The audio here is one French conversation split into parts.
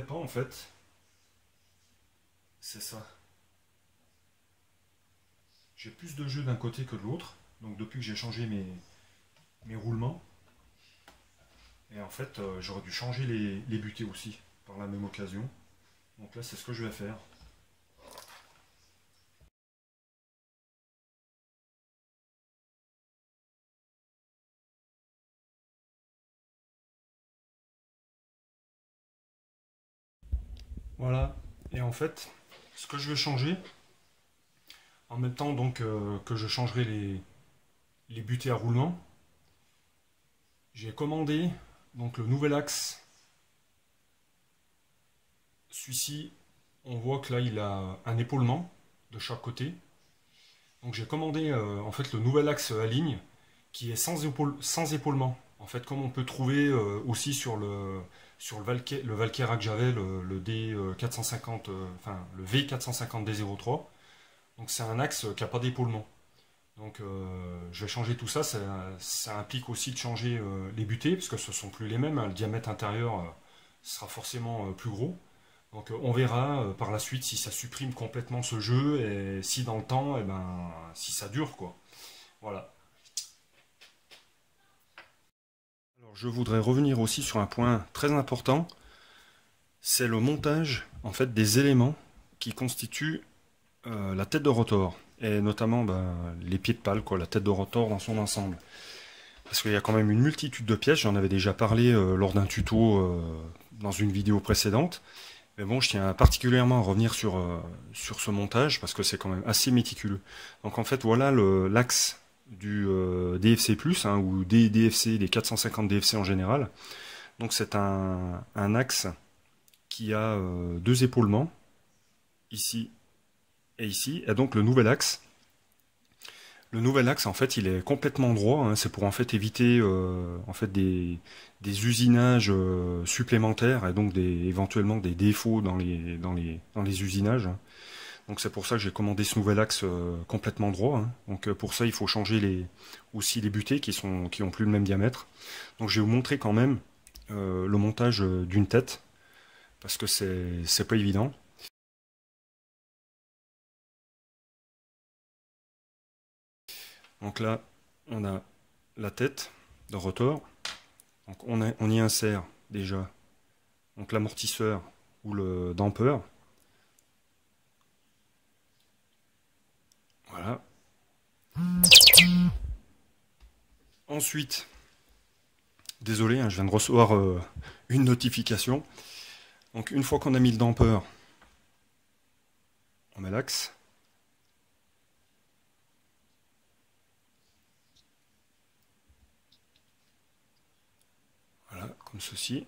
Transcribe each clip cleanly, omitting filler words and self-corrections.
pas en fait, c'est ça. J'ai plus de jeu d'un côté que de l'autre. Donc depuis que j'ai changé mes roulements. Et en fait, j'aurais dû changer les butées aussi, par la même occasion. Donc là, c'est ce que je vais faire. Voilà. Et en fait, ce que je vais changer, en même temps donc que je changerai les butées à roulement, j'ai commandé donc le nouvel axe. Celui-ci, on voit que là, il a un épaulement de chaque côté. Donc j'ai commandé en fait le nouvel axe à ligne qui est sans épaulement. En fait, comme on peut trouver aussi sur le Valkyra que j'avais, le D450, enfin le V450 D03. Donc c'est un axe qui n'a pas d'épaulement. Donc je vais changer tout ça. Ça implique aussi de changer les butées, parce que ce ne sont plus les mêmes, hein. Le diamètre intérieur sera forcément plus gros. Donc on verra par la suite si ça supprime complètement ce jeu et si dans le temps, si ça dure quoi. Voilà. Alors je voudrais revenir aussi sur un point très important, c'est le montage en fait des éléments qui constituent la tête de rotor et notamment les pieds de pale, quoi, la tête de rotor dans son ensemble. Parce qu'il y a quand même une multitude de pièces, j'en avais déjà parlé lors d'un tuto dans une vidéo précédente. Mais bon, je tiens particulièrement à revenir sur ce montage parce que c'est quand même assez méticuleux. Donc en fait, voilà l'axe du DFC+, hein, ou des DFC, des 450 DFC en général. Donc c'est un axe qui a deux épaulements, ici et ici. Et donc le nouvel axe, en fait, il est complètement droit, hein. C'est pour en fait éviter en fait des usinages supplémentaires et donc éventuellement des défauts dans les usinages. Donc c'est pour ça que j'ai commandé ce nouvel axe complètement droit, hein. Donc pour ça, il faut changer aussi les butées qui ont plus le même diamètre. Donc je vais vous montrer quand même le montage d'une tête parce que c'est pas évident. Donc là, on a la tête de rotor. Donc on y insère déjà donc l'amortisseur ou le damper. Voilà. Ensuite, désolé, hein, je viens de recevoir une notification. Donc une fois qu'on a mis le damper, on met l'axe. Voilà, comme ceci.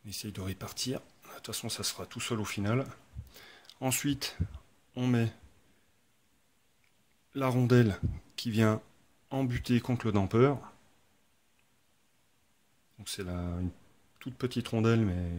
On essaye de répartir. De toute façon, ça sera tout seul au final. Ensuite, on met la rondelle qui vient embuter contre le damper. Donc c'est une toute petite rondelle, mais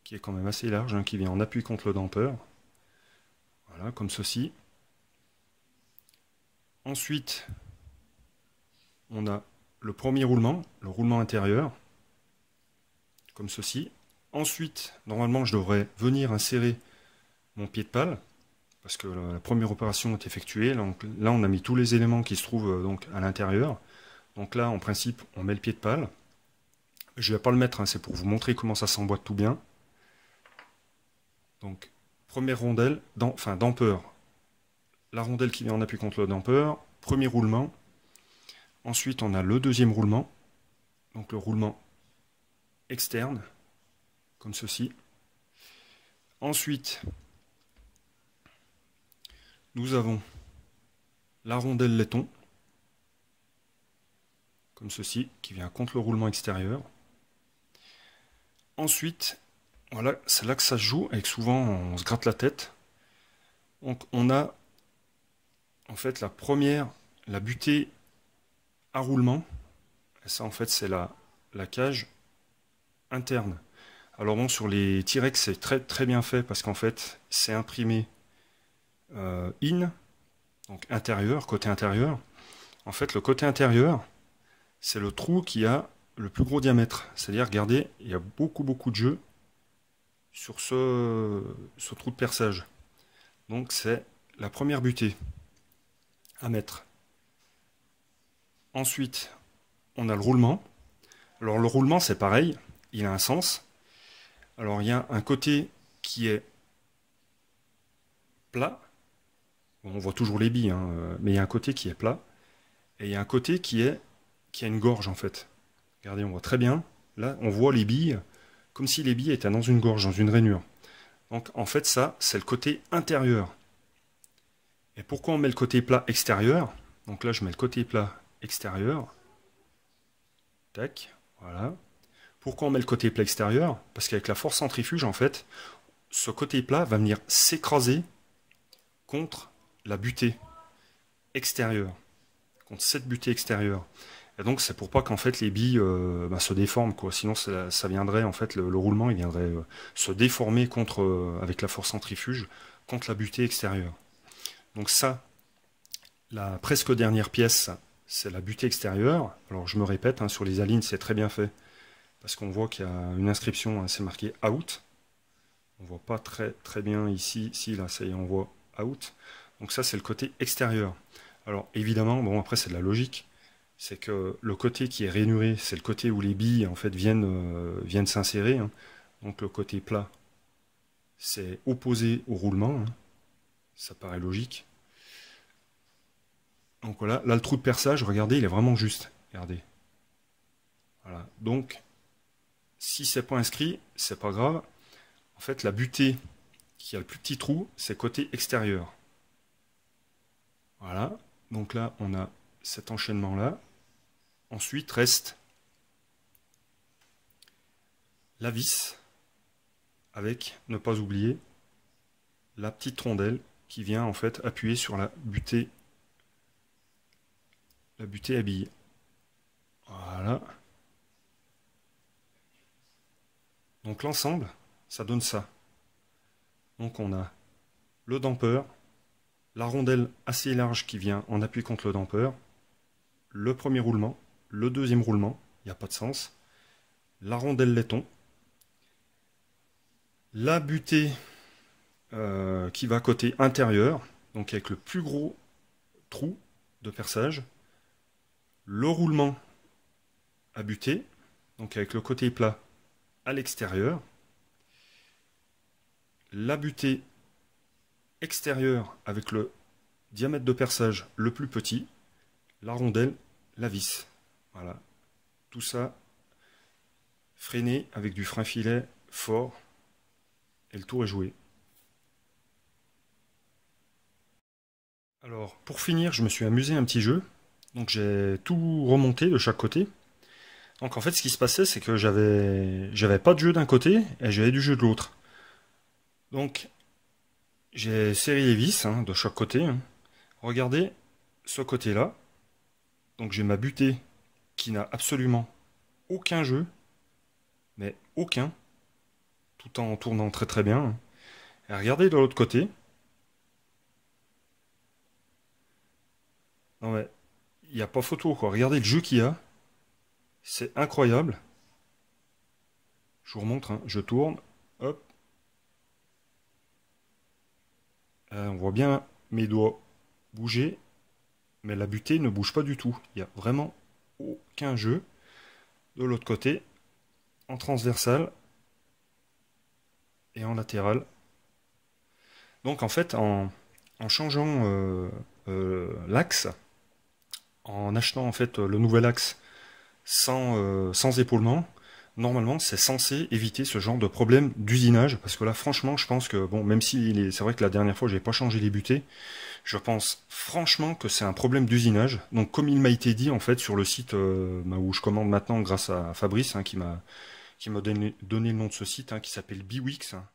qui est quand même assez large, hein, qui vient en appui contre le damper. Voilà, comme ceci. Ensuite, on a le premier roulement, le roulement intérieur, comme ceci. Ensuite, normalement, je devrais venir insérer mon pied de pale, parce que la première opération est effectuée. Donc, là, on a mis tous les éléments qui se trouvent donc à l'intérieur. Donc là, en principe, on met le pied de pale. Je ne vais pas le mettre, hein, c'est pour vous montrer comment ça s'emboîte tout bien. Donc, première rondelle, damper. La rondelle qui vient en appui contre le damper. Premier roulement. Ensuite, on a le deuxième roulement. Donc, le roulement externe, comme ceci. Ensuite, nous avons la rondelle laiton, comme ceci, qui vient contre le roulement extérieur. Ensuite, voilà, c'est là que ça se joue, et que souvent on se gratte la tête. Donc on a en fait la butée à roulement, et ça en fait c'est la cage interne. Alors bon, sur les T-Rex c'est très très bien fait, parce qu'en fait c'est imprimé in, donc intérieur, côté intérieur. En fait le côté intérieur, c'est le trou qui a le plus gros diamètre. C'est-à-dire, regardez, il y a beaucoup de jeu sur ce trou de perçage. Donc c'est la première butée à mettre. Ensuite, on a le roulement. Alors le roulement, c'est pareil, il a un sens. Alors il y a un côté qui est plat. Bon, on voit toujours les billes, hein, mais il y a un côté qui est plat. Et il y a un côté qui a une gorge en fait. Regardez, on voit très bien. Là, on voit les billes comme si les billes étaient dans une gorge, dans une rainure. Donc en fait, ça, c'est le côté intérieur. Et pourquoi on met le côté plat extérieur? Donc là, je mets le côté plat extérieur. Tac, voilà. Pourquoi on met le côté plat extérieur? Parce qu'avec la force centrifuge, en fait, ce côté plat va venir s'écraser contre la butée extérieure, contre cette butée extérieure. Et donc c'est pour pas qu'en fait les billes se déforment, quoi. Sinon ça viendrait, en fait, le roulement il viendrait se déformer avec la force centrifuge contre la butée extérieure. Donc ça, la presque dernière pièce, c'est la butée extérieure. Alors je me répète, hein, sur les alignes c'est très bien fait, parce qu'on voit qu'il y a une inscription, hein, c'est marqué out. On voit pas très bien ici, si là ça y est, on voit out. Donc ça c'est le côté extérieur. Alors évidemment, bon après c'est de la logique, c'est que le côté qui est rainuré, c'est le côté où les billes en fait viennent s'insérer, hein. Donc le côté plat, c'est opposé au roulement, hein. Ça paraît logique. Donc voilà, là le trou de perçage, regardez, il est vraiment juste. Regardez. Voilà. Donc, si c'est pas inscrit, c'est pas grave. En fait, la butée qui a le plus petit trou, c'est côté extérieur. Voilà. Donc là, on a cet enchaînement-là. Ensuite, reste la vis, avec, ne pas oublier, la petite rondelle qui vient en fait appuyer sur la butée à billes. Voilà. Donc l'ensemble, ça donne ça. Donc on a le damper, la rondelle assez large qui vient en appui contre le damper, le premier roulement, le deuxième roulement, il n'y a pas de sens, la rondelle laiton, la butée qui va côté intérieur, donc avec le plus gros trou de perçage, le roulement à butée, donc avec le côté plat à l'extérieur, la butée extérieure avec le diamètre de perçage le plus petit, la rondelle, la vis. Voilà. Tout ça freiné avec du frein filet fort et le tour est joué. Alors pour finir, je me suis amusé à un petit jeu. Donc j'ai tout remonté de chaque côté. Donc en fait ce qui se passait, c'est que j'avais pas de jeu d'un côté et j'avais du jeu de l'autre. Donc j'ai serré les vis, hein, de chaque côté, hein. Regardez ce côté-là. Donc j'ai ma butée qui n'a absolument aucun jeu, mais aucun, tout en tournant très bien, hein. Et regardez de l'autre côté. Non mais il n'y a pas photo, quoi. Regardez le jeu qu'il y a. C'est incroyable. Je vous remontre, hein. Je tourne. Hop. On voit bien mes doigts bouger. Mais la butée ne bouge pas du tout. Il n'y a vraiment aucun jeu. De l'autre côté, en transversal et en latéral. Donc en fait, en changeant l'axe, en achetant en fait le nouvel axe sans épaulement, normalement c'est censé éviter ce genre de problème d'usinage, parce que là franchement je pense que, bon, même si c'est vrai que la dernière fois j'ai pas changé les butées, je pense franchement que c'est un problème d'usinage. Donc comme il m'a été dit en fait sur le site où je commande maintenant grâce à Fabrice, hein, qui m'a donné le nom de ce site, hein, qui s'appelle Biwix, hein.